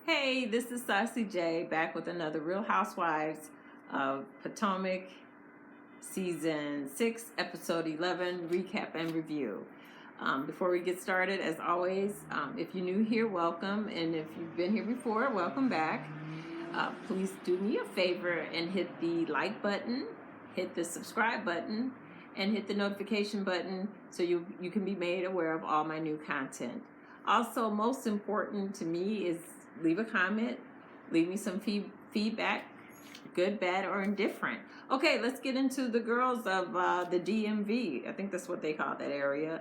Hey, this is Saucy J back with another Real Housewives of Potomac Season 6, Episode 11 recap and review. Before we get started, as always, if you're new here, welcome. And if you've been here before, welcome back. Please do me a favor and hit the like button, hit the subscribe button, and hit the notification button so you can be made aware of all my new content. Also, most important to me is leave a comment, leave me some feedback, good, bad, or indifferent. Okay, let's get into the girls of the DMV. I think that's what they call that area.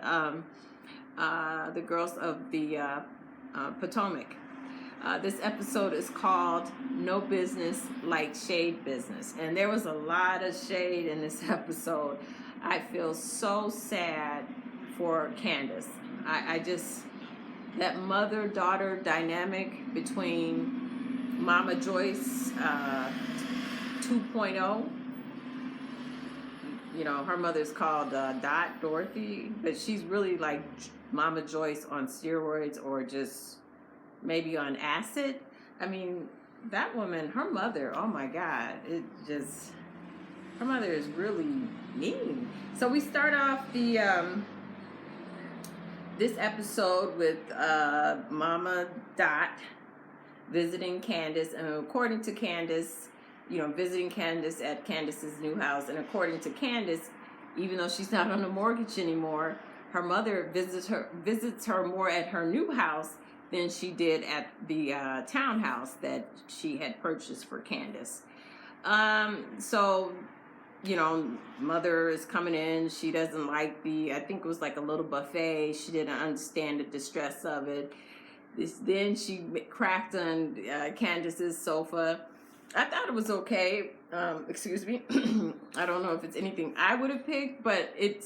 The girls of the Potomac. This episode is called No Business Like Shade Business. And there was a lot of shade in this episode. I feel so sad for Candiace. I just... that mother-daughter dynamic between Mama Joyce 2.0. You know, her mother's called Dorothy, but she's really like Mama Joyce on steroids or just maybe on acid. I mean, that woman, her mother, oh my God, her mother is really mean. So we start off this episode with Mama Dot visiting Candiace, and according to Candiace, visiting Candiace at Candiace's new house, and according to Candiace, even though she's not on a mortgage anymore, her mother visits her more at her new house than she did at the townhouse that she had purchased for Candiace. So mother is coming in. She doesn't like I think it was like a little buffet. She didn't understand the distress of it. Then she cracked on Candiace's sofa. I thought it was okay. Excuse me. I don't know if it's anything I would have picked, but it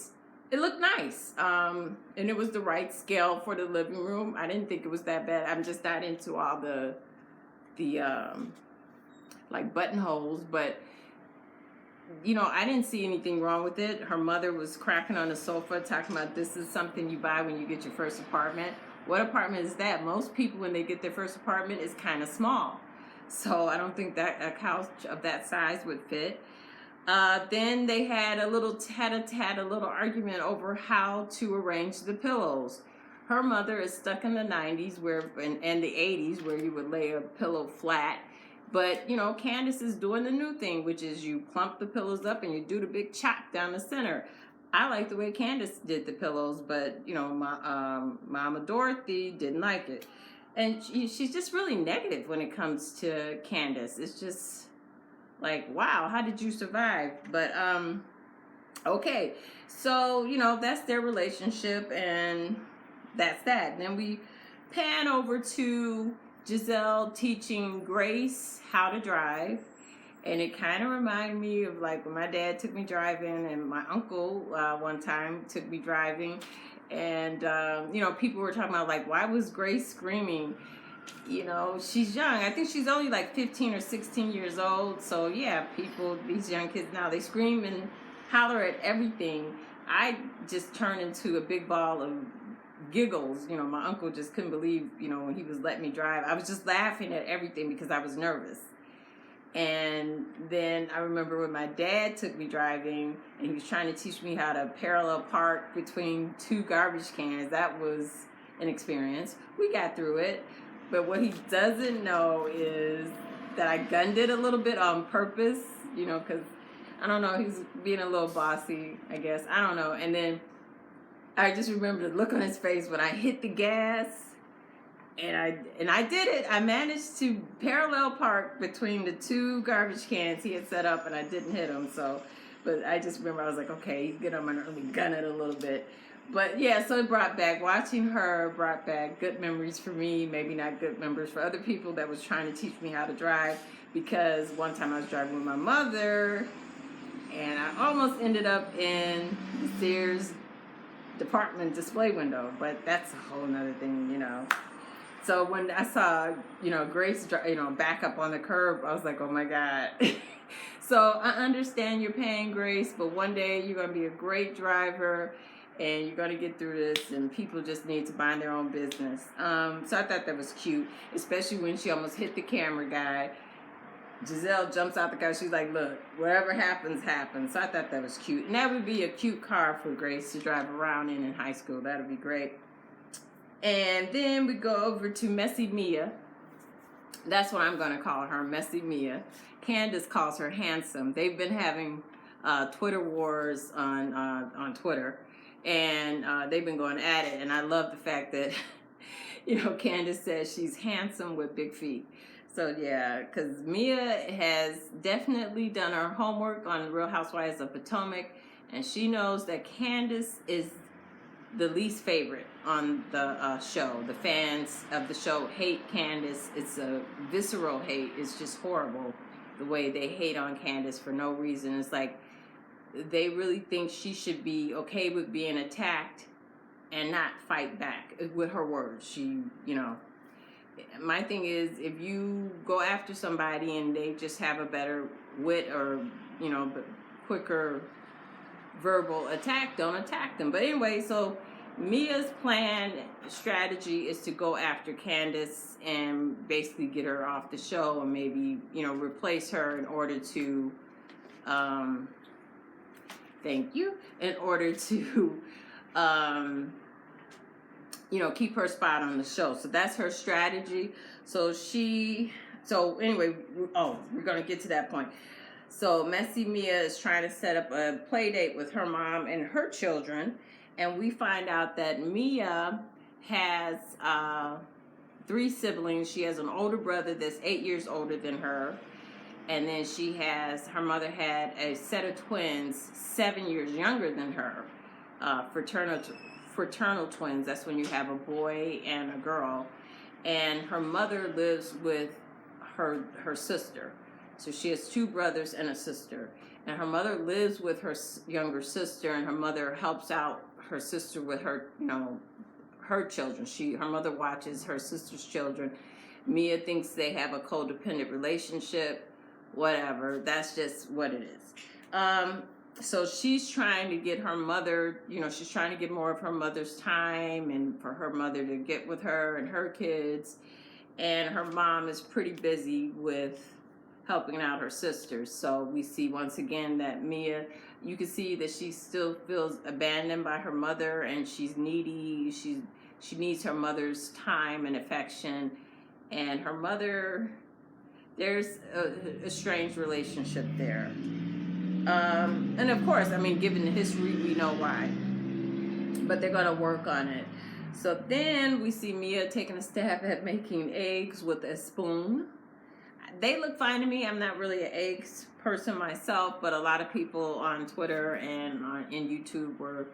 looked nice. And it was the right scale for the living room. I didn't think it was that bad. I'm just not into all the like buttonholes, but I didn't see anything wrong with it. Her mother was cracking on the sofa, talking about this is something you buy when you get your first apartment. What apartment is that? Most people, when they get their first apartment, is kind of small. So I don't think that a couch of that size would fit. Then they had a little argument over how to arrange the pillows. Her mother is stuck in the 90s and the 80s where you would lay a pillow flat. But, Candiace is doing the new thing, which is you clump the pillows up and you do the big chop down the center. I like the way Candiace did the pillows, but, Mama Dorothy didn't like it. And she's just really negative when it comes to Candiace. It's just like, wow, how did you survive? But, okay. So, that's their relationship, and that's that. And then we pan over to Giselle teaching Grace how to drive, and it kind of reminded me of like when my dad took me driving, and my uncle one time took me driving, and people were talking about like, why was Grace screaming? She's young. I think she's only like 15 or 16 years old. So yeah, these young kids now, they scream and holler at everything. I just turned into a big ball of giggles. My uncle just couldn't believe, when he was letting me drive. I was just laughing at everything because I was nervous. And then I remember when my dad took me driving and he was trying to teach me how to parallel park between two garbage cans. That was an experience. We got through it. But what he doesn't know is that I gunned it a little bit on purpose, because I don't know, he was being a little bossy, I guess. I don't know. And then I just remember the look on his face when I hit the gas, and I did it. I managed to parallel park between the two garbage cans he had set up, and I didn't hit him. So, but I just remember I was like, okay, he's gonna let me gun it a little bit. But yeah, so watching her brought back good memories for me, maybe not good memories for other people that was trying to teach me how to drive, because one time I was driving with my mother, and I almost ended up in the Sears department display window, but that's a whole nother thing, So when I saw, Grace, back up on the curb, I was like, oh my God. So I understand you're paying Grace, but one day you're going to be a great driver, and you're going to get through this, and people just need to mind their own business. So I thought that was cute, especially when she almost hit the camera guy. Giselle jumps out the car. She's like, look, whatever happens, happens. So I thought that was cute. And that would be a cute car for Grace to drive around in high school. That would be great. And then we go over to Messy Mia. That's what I'm going to call her, Messy Mia. Candiace calls her handsome. They've been having Twitter wars on Twitter. And they've been going at it. And I love the fact that, Candiace says she's handsome with big feet. So, yeah, because Mia has definitely done her homework on Real Housewives of Potomac, and she knows that Candiace is the least favorite on the show. The fans of the show hate Candiace. It's a visceral hate. It's just horrible the way they hate on Candiace for no reason. It's like they really think she should be okay with being attacked and not fight back with her words. My thing is, if you go after somebody and they just have a better wit or, quicker verbal attack, don't attack them. But anyway, so Mia's strategy is to go after Candiace and basically get her off the show and maybe, replace her in order to, keep her spot on the show. So that's her strategy. So anyway, we're going to get to that point. So Messy Mia is trying to set up a play date with her mom and her children. And we find out that Mia has 3 siblings. She has an older brother that's 8 years older than her. And then her mother had a set of twins 7 years younger than her, fraternal twins. That's when you have a boy and a girl. And her mother lives with her sister. So she has 2 brothers and a sister. And her mother lives with her younger sister, and her mother helps out her sister with her, her children. Her mother watches her sister's children. Mia thinks they have a codependent relationship. Whatever. That's just what it is. So she's trying to get her mother, she's trying to get more of her mother's time and for her mother to get with her and her kids. And her mom is pretty busy with helping out her sisters. So we see once again that Mia, you can see that she still feels abandoned by her mother, and she's needy. She needs her mother's time and affection. And her mother, there's a strange relationship there. And of course, given the history, we know why. But they're going to work on it. So then we see Mia taking a stab at making eggs with a spoon. They look fine to me. I'm not really an eggs person myself, but a lot of people on Twitter and in YouTube were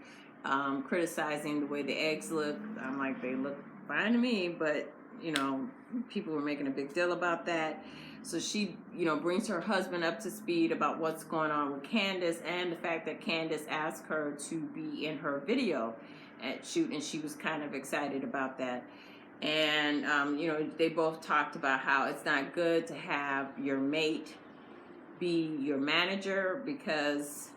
criticizing the way the eggs look. I'm like, they look fine to me, but, people were making a big deal about that. So she, brings her husband up to speed about what's going on with Candiace and the fact that Candiace asked her to be in her video shoot, and she was kind of excited about that. And, they both talked about how it's not good to have your mate be your manager because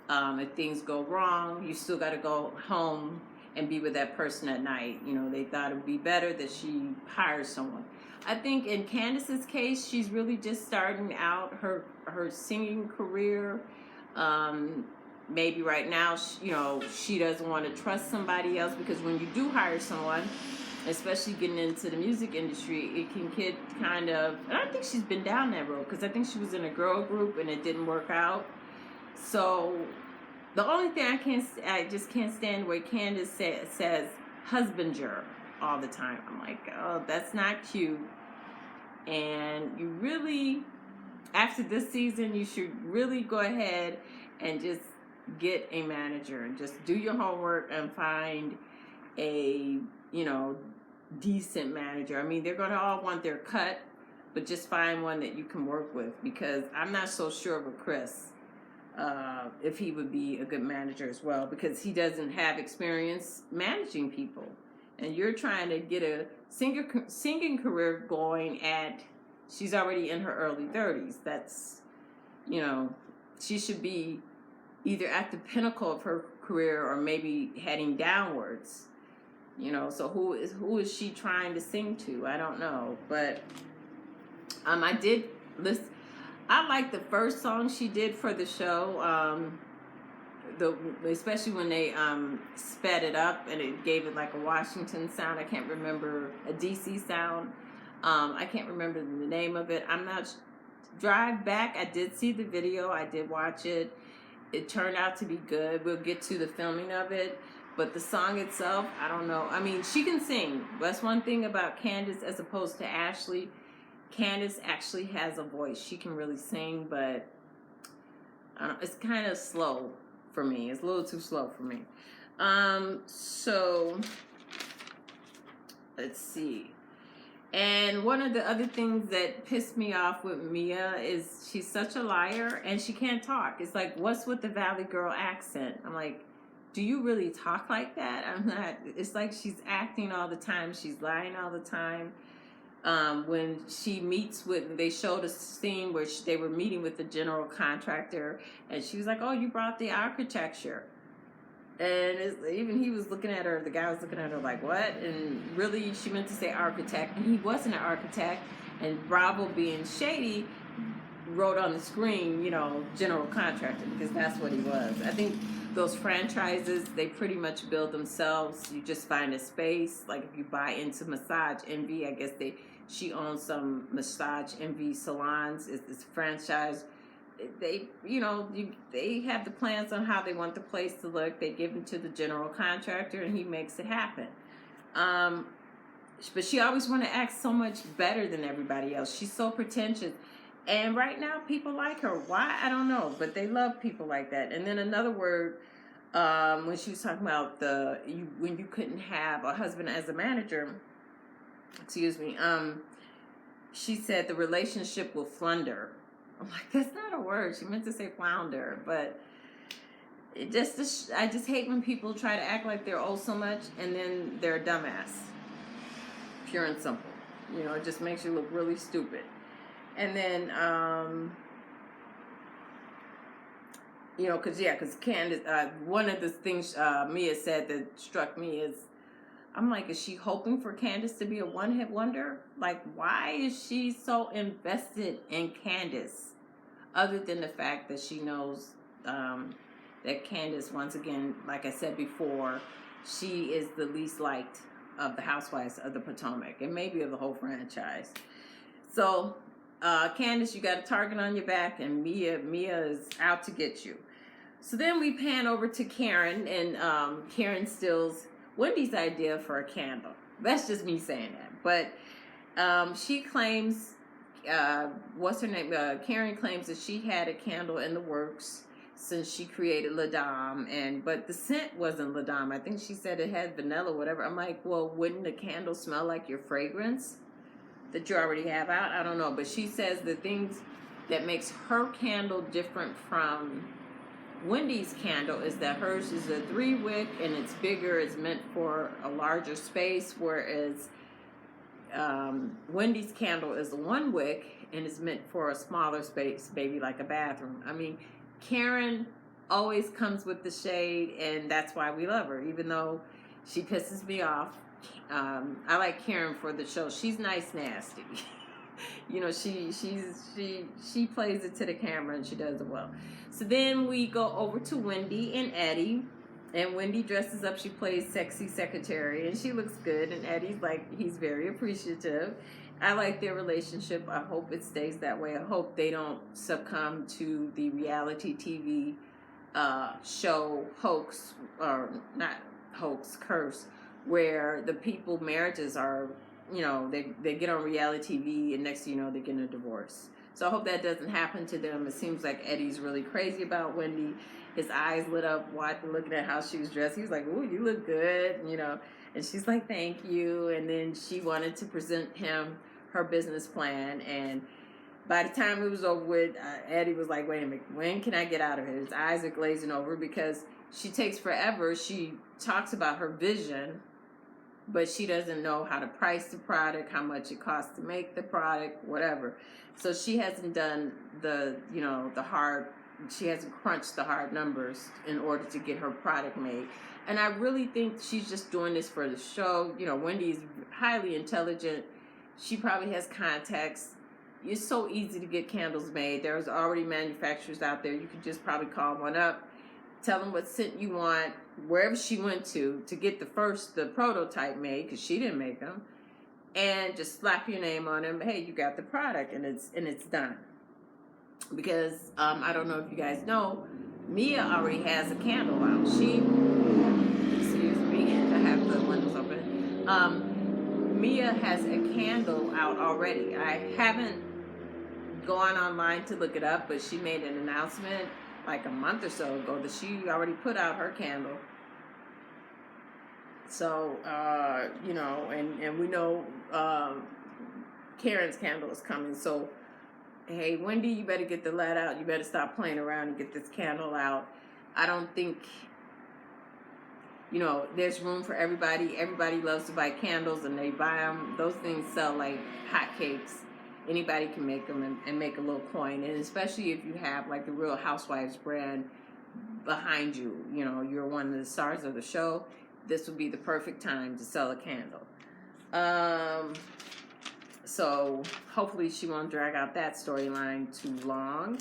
if things go wrong, you still got to go home and be with that person at night. They thought it would be better that she hires someone. I think in Candiace's case, she's really just starting out her singing career. Maybe right now, she doesn't want to trust somebody else, because when you do hire someone, especially getting into the music industry, it can get kind of, and I think she's been down that road, because I think she was in a girl group and it didn't work out. So the only thing I just can't stand the way Candiace says husbander all the time. I'm like, oh, that's not cute. And you really, after this season, you should really go ahead and just get a manager and just do your homework and find a, decent manager. They're going to all want their cut, but just find one that you can work with, because I'm not so sure with Chris if he would be a good manager as well, because he doesn't have experience managing people. And you're trying to get a singing career going she's already in her early 30s. That's, she should be either at the pinnacle of her career, or maybe heading downwards. You know, so who is she trying to sing to? I don't know, but I did listen. I like the first song she did for the show. Especially when they sped it up and it gave it like a Washington sound. I can't remember, a DC sound. I can't remember the name of it. I'm not. Drive Back. I did see the video. I did watch it. It turned out to be good. We'll get to the filming of it. But the song itself, I don't know. I mean, she can sing. That's one thing about Candiace as opposed to Ashley. Candiace actually has a voice. She can really sing, but I don't, it's kind of slow for me. It's a little too slow for me. So let's see. And one of the other things that pissed me off with Mia is she's such a liar and she can't talk. It's like, what's with the Valley Girl accent? I'm like, do you really talk like that? I'm not. It's like she's acting all the time. She's lying all the time. When she meets with, they showed a scene where they were meeting with the general contractor, and she was like, "Oh, you brought the architecture," and even he was looking at her. The guy was looking at her like, "What?" And really, she meant to say architect, and he wasn't an architect. And Bravo, being shady, wrote on the screen, you know, general contractor, because that's what he was. I think those franchises, they pretty much build themselves. You just find a space. Like if you buy into Massage Envy, I guess she owns some Massage Envy salons. It's a franchise. They, you know, they have the plans on how they want the place to look. They give it to the general contractor, and he makes it happen. But she always want to act so much better than everybody else. She's so pretentious. And right now, people like her. Why? I don't know. But they love people like that. And then another word, when she was talking about when you couldn't have a husband as a manager, excuse me, she said the relationship will flounder. I'm like, that's not a word. She meant to say flounder. But I just hate when people try to act like they're oh so much and then they're a dumbass. Pure and simple. You know, it just makes you look really stupid. And then, you know, because Candiace, one of the things Mia said that struck me is, I'm like, is she hoping for Candiace to be a one-hit wonder? Like, why is she so invested in Candiace? Other than the fact that she knows that Candiace, once again, like I said before, she is the least liked of the Housewives of the Potomac, and maybe of the whole franchise. So, Candiace, you got a target on your back, and Mia is out to get you. So then we pan over to Karen, and Karen steals Wendy's idea for a candle. That's just me saying that. But she claims, what's her name? Karen claims that she had a candle in the works since she created La Dame, but the scent wasn't La Dame. I think she said it had vanilla, whatever. I'm like, well, wouldn't the candle smell like your fragrance that you already have out? I don't know. But she says the things that makes her candle different from Wendy's candle is that hers is a 3-wick and it's bigger. It's meant for a larger space, whereas Wendy's candle is a 1-wick and it's meant for a smaller space, maybe like a bathroom. I mean, Karen always comes with the shade, and that's why we love her, even though she pisses me off. I like Karen for the show. She's nice, nasty. You know, she plays it to the camera, and she does it well. So then we go over to Wendy and Eddie, and Wendy dresses up. She plays sexy secretary, and she looks good. And Eddie's like, he's very appreciative. I like their relationship. I hope it stays that way. I hope they don't succumb to the reality TV show hoax, or not hoax, curse, where the people marriages are, you know, they get on reality TV and next thing you know, they're getting a divorce. So I hope that doesn't happen to them. It seems like Eddie's really crazy about Wendy. His eyes lit up looking at how she was dressed. He was like, ooh, you look good, you know. And she's like, thank you. And then she wanted to present him her business plan. And by the time it was over with, Eddie was like, wait a minute, when can I get out of here? His eyes are glazing over because she takes forever. She talks about her vision, but she doesn't know how to price the product, how much it costs to make the product, whatever. So she hasn't done the hard she hasn't crunched the hard numbers in order to get her product made. And I really think she's just doing this for the show. You know, Wendy's highly intelligent. She probably has contacts. It's so easy to get candles made. There's already manufacturers out there. You could just probably call one up, tell them what scent you want, wherever she went to get the prototype made, because she didn't make them, and just slap your name on them. Hey, you got the product, and it's done. Because I don't know if you guys know, Mia already has a candle out. Excuse me, I have the windows open. Mia has a candle out already. I haven't gone online to look it up, but she made an announcement like a month or so ago that she already put out her candle. So, you know, and we know Karen's candle is coming. So, hey, Wendy, you better get the lead out. You better stop playing around and get this candle out. I don't think, you know, there's room for everybody. Everybody loves to buy candles, and they buy them. Those things sell like hotcakes. Anybody can make them and make a little coin. And especially if you have like the Real Housewives brand behind you, you know, you're one of the stars of the show, this would be the perfect time to sell a candle. So hopefully she won't drag out that storyline too long.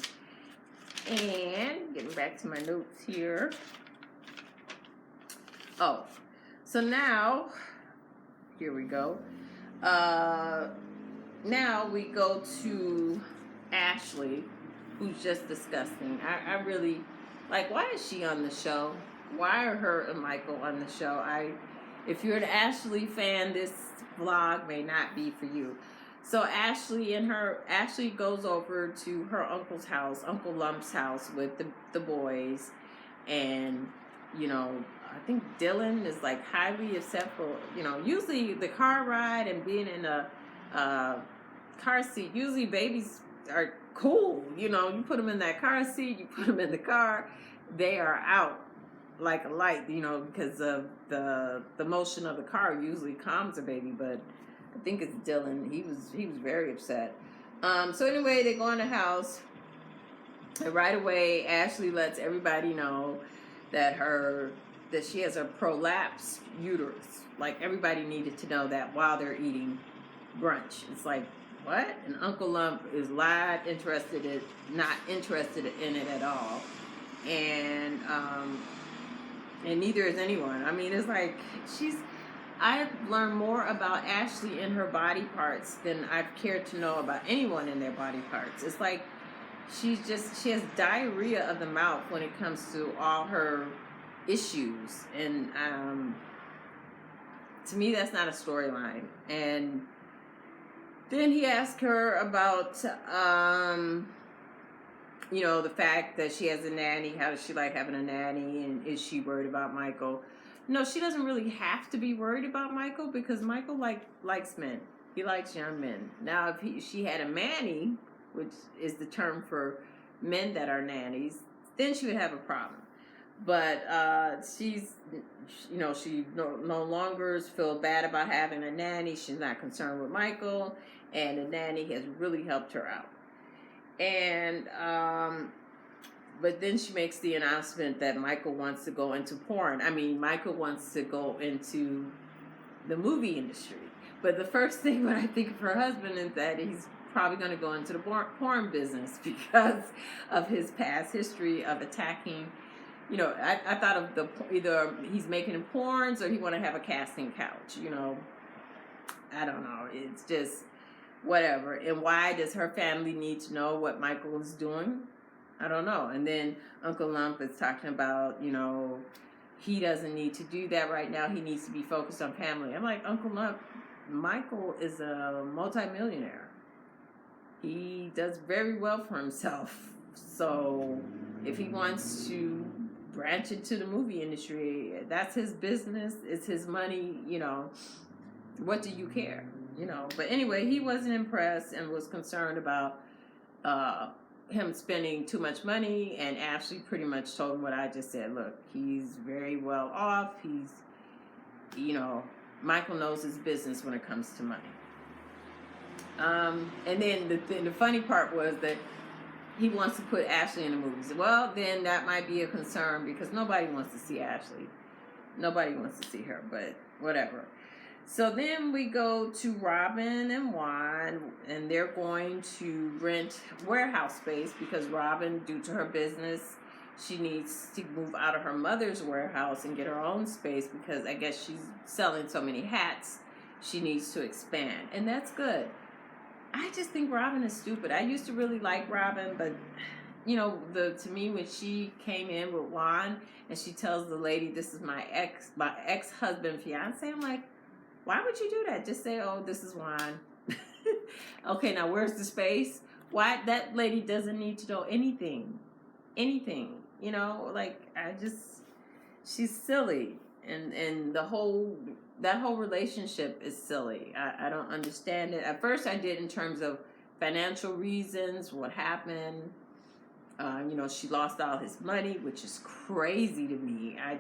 And getting back to my notes here. Oh, so now, here we go. Now we go to Ashley, who's just disgusting. I really, like, why is she on the show? Why are her and Michael on the show? If you're an Ashley fan, this vlog may not be for you. So Ashley goes over to her uncle's house, Uncle Lump's house, with the boys, and, you know, I think Dylan is like highly upset for, you know, usually the car ride and being in a car seat, usually babies are cool, you know, you put them in that car seat, you put them in the car, they are out like a light, you know, because of the motion of the car usually calms a baby. But I think it's Dylan, he was very upset. So anyway, they go in the house, and right away Ashley lets everybody know that she has a prolapsed uterus. Like, everybody needed to know that while they're eating brunch. It's like, what? And Uncle Lump is not interested in it at all. And neither is anyone. I mean, it's like, I've learned more about Ashley and her body parts than I've cared to know about anyone in their body parts. It's like, she has diarrhea of the mouth when it comes to all her issues. And to me, that's not a storyline. And then he asked her about, you know, the fact that she has a nanny. How does she like having a nanny? And is she worried about Michael? No, she doesn't really have to be worried about Michael, because Michael likes men. He likes young men. Now, if she had a manny, which is the term for men that are nannies, then she would have a problem. But she's, you know, she no longer feel bad about having a nanny. She's not concerned with Michael, and the nanny has really helped her out. And but then she makes the announcement that Michael wants to go into porn. I mean, Michael wants to go into the movie industry. But the first thing when I think of her husband is that he's probably going to go into the porn business because of his past history of attacking. You know, I thought of either he's making porns or he want to have a casting couch. You know, I don't know. It's just whatever. And why does her family need to know what Michael is doing? I don't know. And then Uncle Lump is talking about, you know, he doesn't need to do that right now. He needs to be focused on family. I'm like, Uncle Lump, Michael is a multimillionaire. He does very well for himself. So if he wants to branch into the movie industry, that's his business. It's his money. You know, what do you care? You know. But anyway, he wasn't impressed and was concerned about him spending too much money, and Ashley pretty much told him what I just said. Look, he's very well off. He's, you know, Michael knows his business when it comes to money. And then the funny part was that he wants to put Ashley in the movies. Well, then that might be a concern because nobody wants to see Ashley. Nobody wants to see her, but whatever. So then we go to Robin and Juan, and they're going to rent warehouse space because Robin, due to her business, she needs to move out of her mother's warehouse and get her own space because I guess she's selling so many hats, she needs to expand. And that's good. I just think Robin is stupid. I used to really like Robin, but you know, to me when she came in with Juan and she tells the lady, "This is my ex-husband, fiance," I'm like, why would you do that? Just say, "Oh, this is Juan." Okay, now where's the space? Why that lady doesn't need to know anything, you know? Like she's silly, and that whole relationship is silly. I don't understand it. At first, I did in terms of financial reasons, what happened. You know, she lost all his money, which is crazy to me. I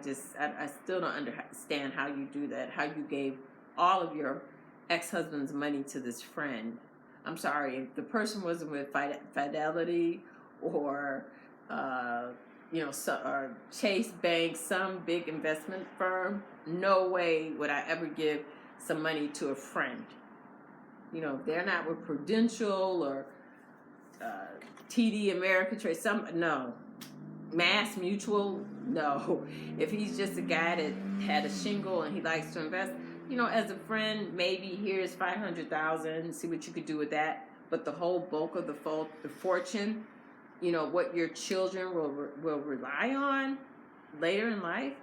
still don't understand how you do that. How you gave all of your ex-husband's money to this friend. I'm sorry, if the person wasn't with Fidelity or you know, or Chase Bank, some big investment firm, no way would I ever give some money to a friend. You know, they're not with Prudential or TD Ameritrade, no. Mass Mutual, no. If he's just a guy that had a shingle and he likes to invest, you know, as a friend, maybe here's $500,000, see what you could do with that. But the whole bulk of the fortune, you know, what your children will rely on later in life,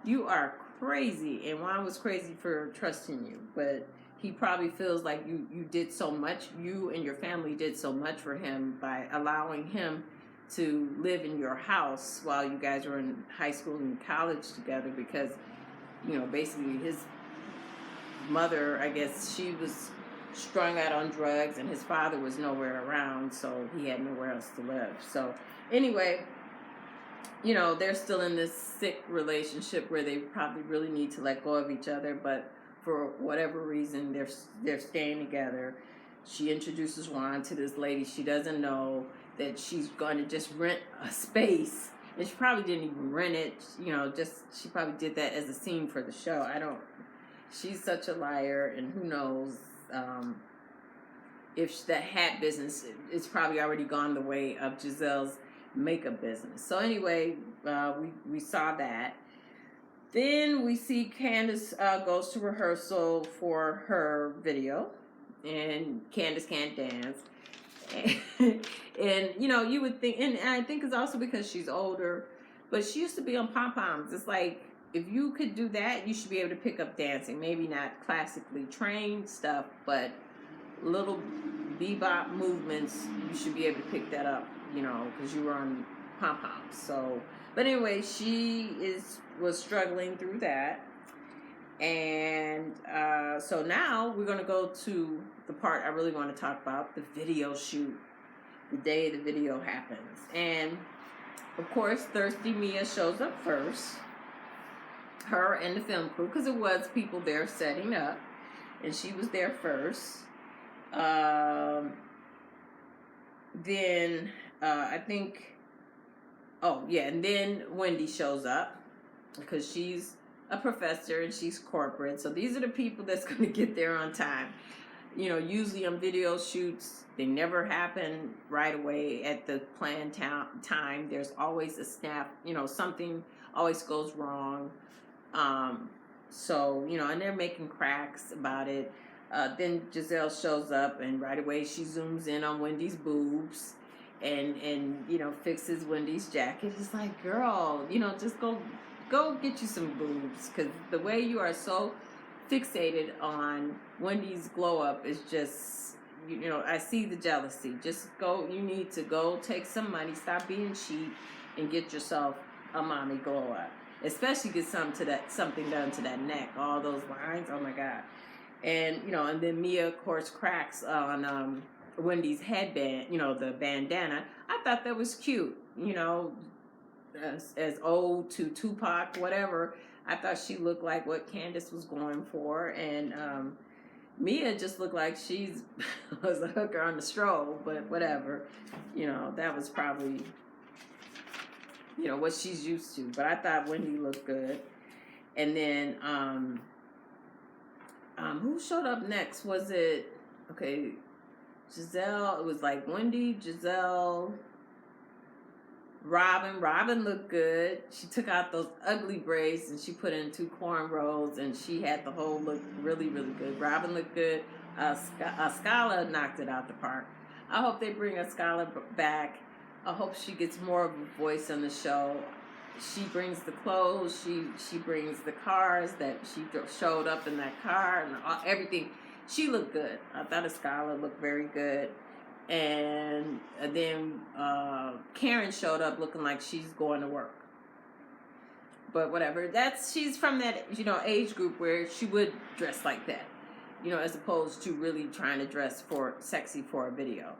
you are crazy. And Juan was crazy for trusting you, but he probably feels like you did so much, you and your family did so much for him by allowing him to live in your house while you guys were in high school and college together because, you know, basically his mother, I guess she was strung out on drugs and his father was nowhere around, so he had nowhere else to live. So anyway, you know, they're still in this sick relationship where they probably really need to let go of each other, but for whatever reason, they're staying together. She introduces Juan to this lady she doesn't know, that she's going to just rent a space, and she probably didn't even rent it, you know, she probably did that as a scene for the show. She's such a liar, and who knows if that hat business is probably already gone the way of Giselle's makeup business. So anyway, we saw that. Then we see Candiace goes to rehearsal for her video, and Candiace can't dance. And you know, you would think, and I think it's also because she's older, but she used to be on pom-poms. It's like, if you could do that, you should be able to pick up dancing. Maybe not classically trained stuff, but little bebop movements, you should be able to pick that up, you know, because you were on pom-poms. So, but anyway, she was struggling through that. And so now we're going to go to the part I really want to talk about, the video shoot, the day the video happens. And of course, Thirsty Mia shows up first, her and the film crew, because it was people there setting up, and she was there first. Then I think, and then Wendy shows up because she's a professor and she's corporate. So these are the people that's going to get there on time. You know, usually on video shoots, they never happen right away at the planned time. There's always a snap, you know, something always goes wrong. So, you know, and they're making cracks about it. Then Giselle shows up, and right away she zooms in on Wendy's boobs and you know, fixes Wendy's jacket. It's like, girl, you know, just go get you some boobs, because the way you are so fixated on Wendy's glow up is just, you know, I see the jealousy. Just go, you need to go take some money, stop being cheap, and get yourself a mommy glow up. Especially get something done to that neck. All those lines, oh my God. And, you know, and then Mia, of course, cracks on Wendy's headband, you know, the bandana. I thought that was cute, you know, as old to Tupac, whatever. I thought she looked like what Candiace was going for. And, Mia just looked like she's was a hooker on the stroll, but whatever. That was probably, what she's used to. But I thought Wendy looked good. And then, who showed up next? Was it, okay, Giselle? It was like Wendy, Giselle, Robin. Robin looked good. She took out those ugly braids and she put in 2 cornrows, and she had the whole look really, really good. Robin looked good. Scala knocked it out the park. I hope they bring Scala back. I hope she gets more of a voice on the show. She brings the clothes. She brings the cars that she showed up in that car and everything. She looked good. I thought Scala looked very good. And then Karen showed up looking like she's going to work. But whatever. She's from that, age group where she would dress like that. As opposed to really trying to dress sexy for a video.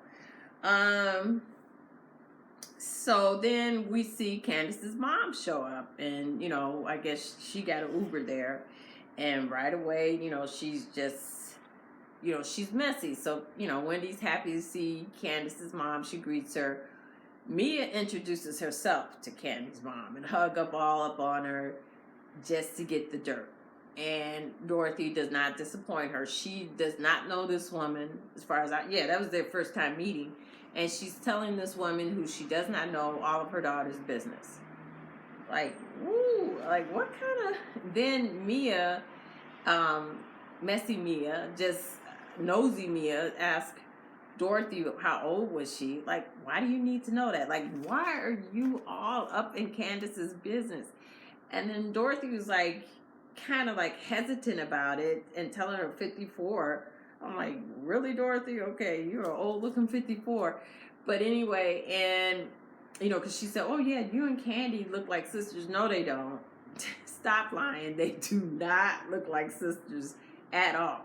So then we see Candiace's mom show up, and I guess she got an Uber there, and right away, she's just, she's messy. So Wendy's happy to see Candiace's mom. She greets her. Mia introduces herself to Candiace's mom and all up on her just to get the dirt. And Dorothy does not disappoint her. She does not know this woman, as far as that was their first time meeting. And she's telling this woman who she does not know all of her daughter's business. Like, woo, like what kind of... Then Mia, messy Mia, just nosy Mia, asked Dorothy how old was she. Like, why do you need to know that? Like, why are you all up in Candiace's business? And then Dorothy was like, kind of like hesitant about it and telling her 54. I'm like, really, Dorothy? Okay, you're an old looking 54. But anyway, and because she said, oh yeah, you and Candy look like sisters. No, they don't. Stop lying. They do not look like sisters at all.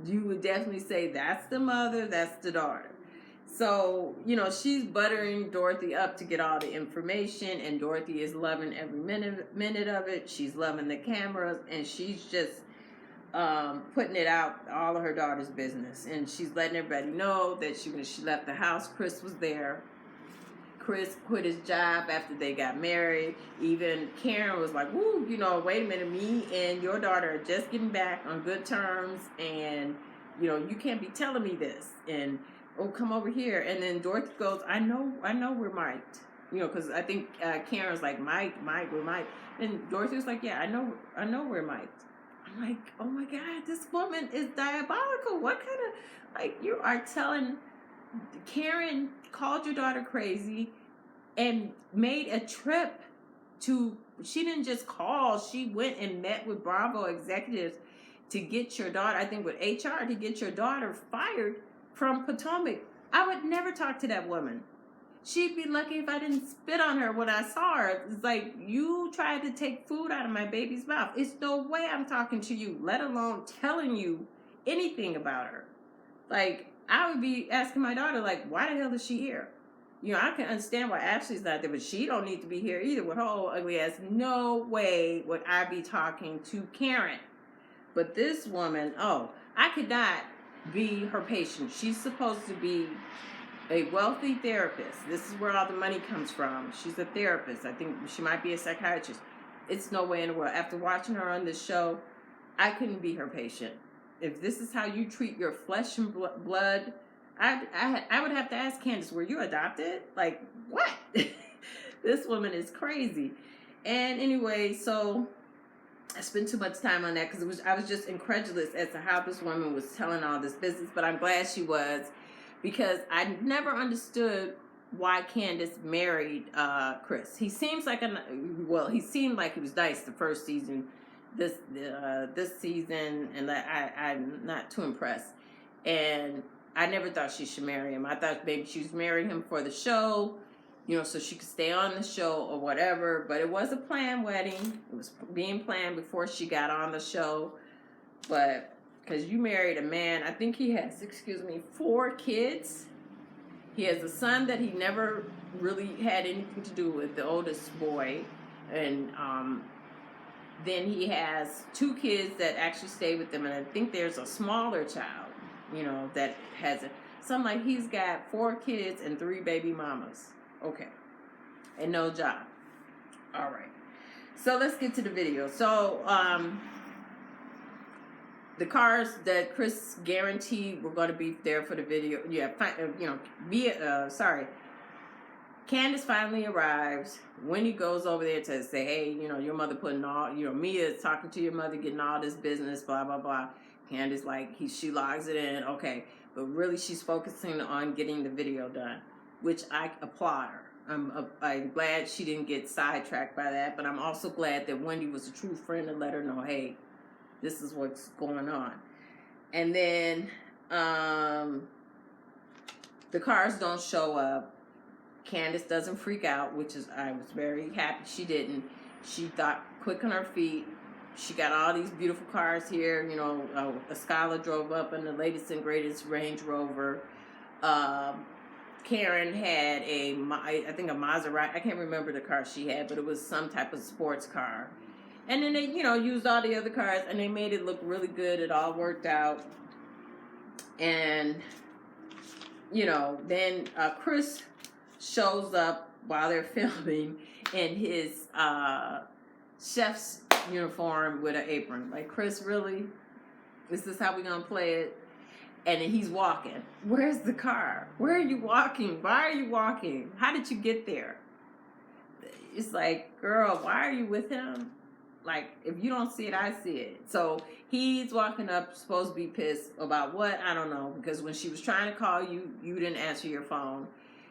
You would definitely say that's the mother, that's the daughter. So, she's buttering Dorothy up to get all the information, and Dorothy is loving every minute of it. She's loving the cameras, and she's just putting it out, all of her daughter's business. And she's letting everybody know that when she left the house, Chris was there. Chris quit his job after they got married. Even Karen was like, woo, wait a minute, me and your daughter are just getting back on good terms, and, you can't be telling me this. And, oh, come over here. And then Dorothy goes, I know we're mic'd. Because I think Karen's like, Mike, we're mic'd. And Dorothy was like, yeah, I know we're mic'd. I'm like, oh my God, this woman is diabolical. What kind of, you are telling... Karen called your daughter crazy and made a trip she didn't just call, she went and met with Bravo executives to get your daughter, I think with HR, to get your daughter fired from Potomac. I would never talk to that woman. She'd be lucky if I didn't spit on her when I saw her. It's like, you tried to take food out of my baby's mouth. It's no way I'm talking to you, let alone telling you anything about her. Like, I would be asking my daughter, like, why the hell is she here? I can understand why Ashley's not there, but she don't need to be here either with her old ugly ass. No way would I be talking to Karen. But this woman, I could not be her patient. She's supposed to be a wealthy therapist. This is where all the money comes from. She's a therapist. I think she might be a psychiatrist. It's no way in the world. After watching her on this show, I couldn't be her patient. If this is how you treat your flesh and blood, I would have to ask Candiace, were you adopted? Like, what? This woman is crazy. And anyway, so I spent too much time on that because I was just incredulous as to how this woman was telling all this business, but I'm glad she was, because I never understood why Candiace married Chris. He seems like he seemed like he was nice the first season. This season, and I'm not too impressed. And I never thought she should marry him. I thought maybe she was marrying him for the show, so she could stay on the show or whatever. But it was a planned wedding. It was being planned before she got on the show. But because you married a man, I think he has, 4 kids. He has a son that he never really had anything to do with, the oldest boy, and Then he has 2 kids that actually stay with them, and I think there's a smaller child, you know, that has it. So I'm like, he's got 4 kids and 3 baby mamas. Okay. And no job. All right. So let's get to the video. So, the cars that Chris guaranteed were going to be there for the video. Yeah, Candiace finally arrives. Wendy goes over there to say, hey, you know, your mother putting all, you know, Mia is talking to your mother, getting all this business, blah, blah, blah. Candiace, like, she logs it in, okay. But really, she's focusing on getting the video done, which I applaud her. I'm glad she didn't get sidetracked by that, but I'm also glad that Wendy was a true friend to let her know, hey, this is what's going on. And then the cars don't show up. Candiace doesn't freak out, which is, I was very happy she didn't. She thought quick on her feet. She got all these beautiful cars here. You know, Escala drove up in the latest and greatest Range Rover. Karen had I think a Maserati. I can't remember the car she had, but it was some type of sports car. And then they, you know, used all the other cars, and they made it look really good. It all worked out. And, you know, then Chris shows up while they're filming in his chef's uniform with an apron. Like, Chris, really? Is this how we're going to play it? And then he's walking. Where's the car? Where are you walking? Why are you walking? How did you get there? It's like, girl, why are you with him? Like, if you don't see it, I see it. So he's walking up, supposed to be pissed about what? I don't know. Because when she was trying to call you, you didn't answer your phone.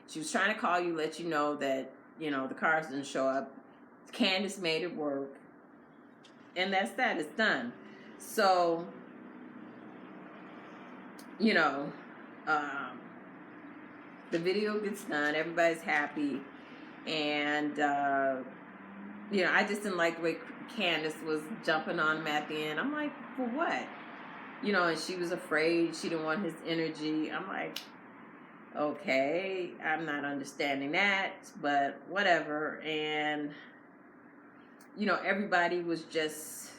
She was trying to call you, let you know that, you know, the cars didn't show up. Candiace made it work. And that's that. It's done. So, you know, the video gets done. Everybody's happy. And, you know, I just didn't like the way Candiace was jumping on him at the end. I'm like, for what? You know, and she was afraid. She didn't want his energy. I'm like, okay, I'm not understanding that, but whatever. And, you know, everybody was just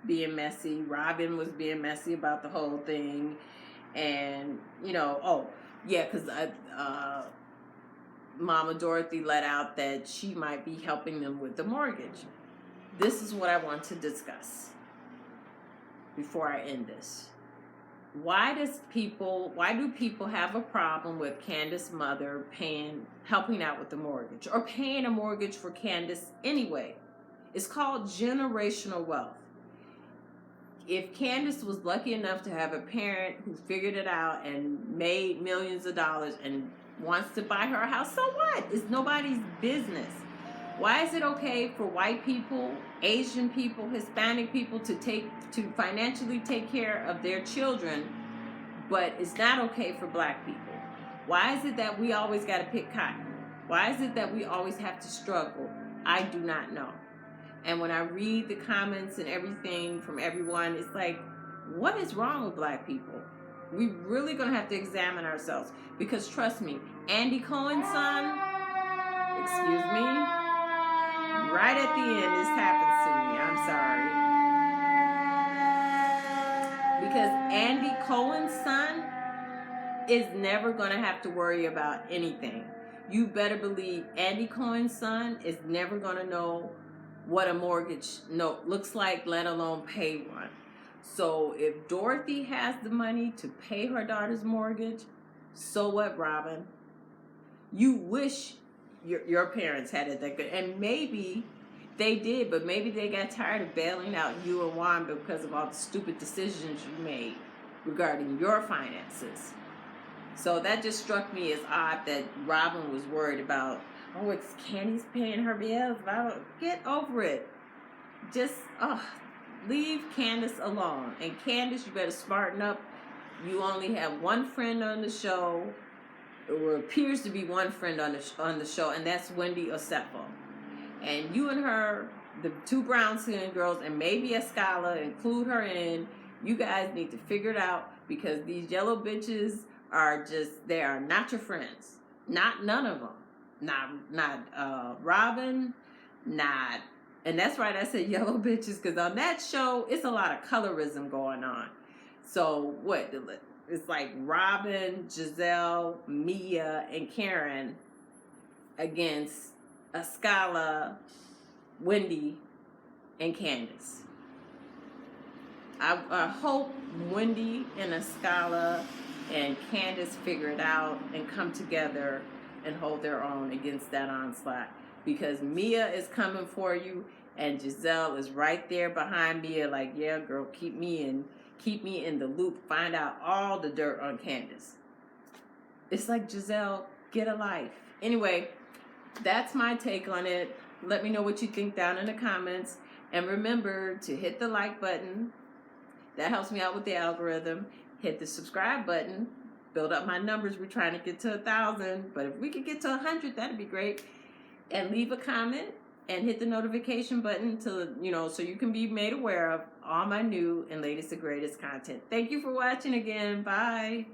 being messy. Robin was being messy about the whole thing. And, you know, oh, yeah, because Mama Dorothy let out that she might be helping them with the mortgage. This is what I want to discuss before I end this. Why do people have a problem with Candiace's mother helping out with the mortgage, or paying a mortgage for Candiace anyway? It's called generational wealth. If Candiace was lucky enough to have a parent who figured it out and made millions of dollars and wants to buy her a house, so what? It's nobody's business. Why is it okay for white people, Asian people, Hispanic people to financially take care of their children, but it's not okay for black people? Why is it that we always got to pick cotton? Why is it that we always have to struggle? I do not know. And when I read the comments and everything from everyone, it's like, what is wrong with black people? We really gonna have to examine ourselves, because trust me, Andy Cohen's son, excuse me, right at the end, this happens to me. I'm sorry. Because Andy Cohen's son is never going to have to worry about anything. You better believe Andy Cohen's son is never going to know what a mortgage note looks like, let alone pay one. So if Dorothy has the money to pay her daughter's mortgage, so what, Robin? You wish your parents had it that good. And maybe they did, but maybe they got tired of bailing out you and Wanda because of all the stupid decisions you made regarding your finances. So that just struck me as odd that Robin was worried about, oh, it's Candiace paying her bills. Get over it. Just, leave Candiace alone. And Candiace, you better smarten up. You only have one friend on the show, or appears to be one friend on the show, and that's Wendy Osefo. And you and her, the 2 brown skin girls, and maybe Escala, include her in. You guys need to figure it out, because these yellow bitches they are not your friends. None of them. Not Robin, not And that's right, I said yellow bitches, because on that show, it's a lot of colorism going on. So what? It's like Robin, Giselle, Mia, and Karen against Ascala, Wendy, and Candiace. I hope Wendy and Ascala and Candiace figure it out and come together and hold their own against that onslaught. Because Mia is coming for you, and Giselle is right there behind Mia, like, yeah, girl, keep me in the loop. Find out all the dirt on Candiace. It's like, Giselle, get a life. Anyway, that's my take on it. Let me know what you think down in the comments. And remember to hit the like button. That helps me out with the algorithm. Hit the subscribe button. Build up my numbers. We're trying to get to 1,000. But if we could get to 100, that'd be great. And leave a comment and hit the notification button so you can be made aware of all my new and latest and greatest content. Thank you for watching again. Bye.